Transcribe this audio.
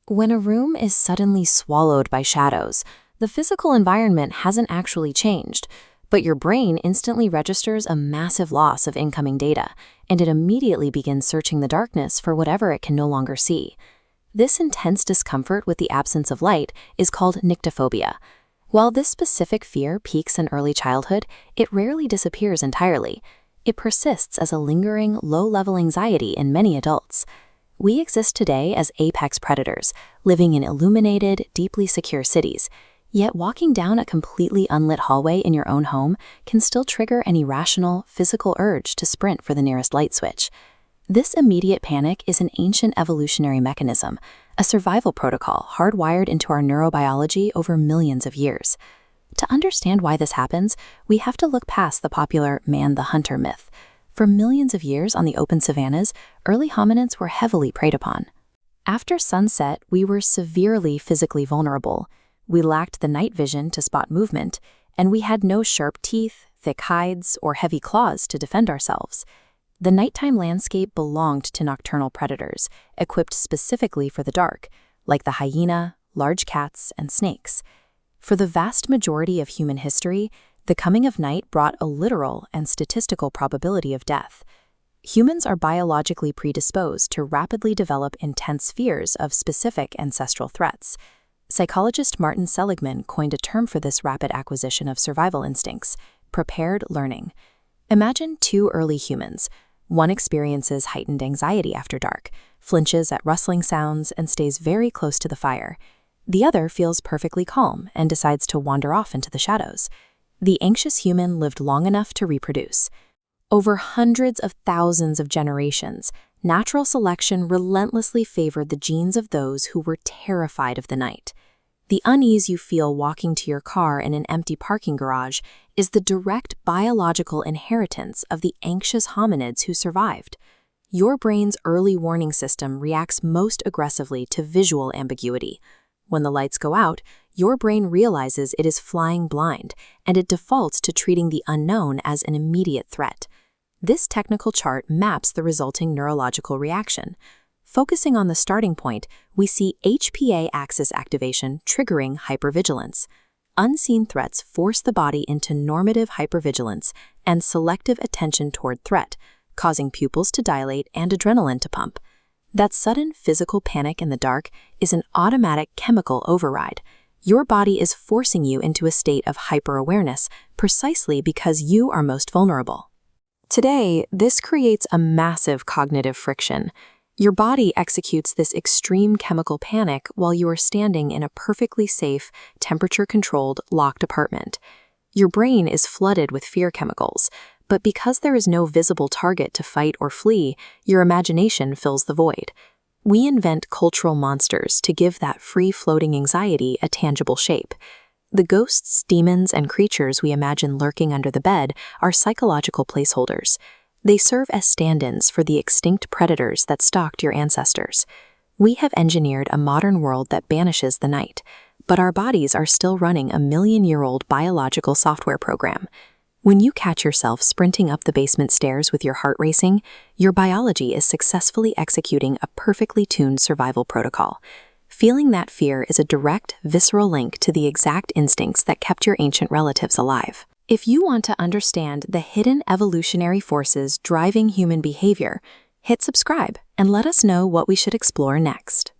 When a room is suddenly swallowed by shadows, the physical environment hasn't actually changed, but your brain instantly registers a massive loss of incoming data, and it immediately begins searching the darkness for whatever it can no longer see. This intense discomfort with the absence of light is called nyctophobia. While this specific fear peaks in early childhood, it rarely disappears entirely. It persists as a lingering, low-level anxiety in many adults. We exist today as apex predators, living in illuminated, deeply secure cities. Yet walking down a completely unlit hallway in your own home can still trigger an irrational, physical urge to sprint for the nearest light switch. This immediate panic is an ancient evolutionary mechanism, a survival protocol hardwired into our neurobiology over millions of years. To understand why this happens, we have to look past the popular man-the-hunter myth. For millions of years on the open savannas, early hominids were heavily preyed upon. After sunset, we were severely physically vulnerable. We lacked the night vision to spot movement, and we had no sharp teeth, thick hides, or heavy claws to defend ourselves. The nighttime landscape belonged to nocturnal predators, equipped specifically for the dark, like the hyena, large cats, and snakes. For the vast majority of human history, the coming of night brought a literal and statistical probability of death. Humans are biologically predisposed to rapidly develop intense fears of specific ancestral threats. Psychologist Martin Seligman coined a term for this rapid acquisition of survival instincts: prepared learning. Imagine two early humans. One experiences heightened anxiety after dark, flinches at rustling sounds, and stays very close to the fire. The other feels perfectly calm and decides to wander off into the shadows. The anxious human lived long enough to reproduce. Over hundreds of thousands of generations, natural selection relentlessly favored the genes of those who were terrified of the night. The unease you feel walking to your car in an empty parking garage is the direct biological inheritance of the anxious hominids who survived. Your brain's early warning system reacts most aggressively to visual ambiguity. When the lights go out, your brain realizes it is flying blind, and it defaults to treating the unknown as an immediate threat. This technical chart maps the resulting neurological reaction. Focusing on the starting point, we see HPA axis activation triggering hypervigilance. Unseen threats force the body into normative hypervigilance and selective attention toward threat, causing pupils to dilate and adrenaline to pump. That sudden physical panic in the dark is an automatic chemical override. Your body is forcing you into a state of hyper-awareness precisely because you are most vulnerable. Today, this creates a massive cognitive friction. Your body executes this extreme chemical panic while you are standing in a perfectly safe, temperature-controlled, locked apartment. Your brain is flooded with fear chemicals, but because there is no visible target to fight or flee, your imagination fills the void. We invent cultural monsters to give that free-floating anxiety a tangible shape. The ghosts, demons, and creatures we imagine lurking under the bed are psychological placeholders. They serve as stand-ins for the extinct predators that stalked your ancestors. We have engineered a modern world that banishes the night, but our bodies are still running a million-year-old biological software program. When you catch yourself sprinting up the basement stairs with your heart racing, your biology is successfully executing a perfectly tuned survival protocol. Feeling that fear is a direct, visceral link to the exact instincts that kept your ancient relatives alive. If you want to understand the hidden evolutionary forces driving human behavior, hit subscribe and let us know what we should explore next.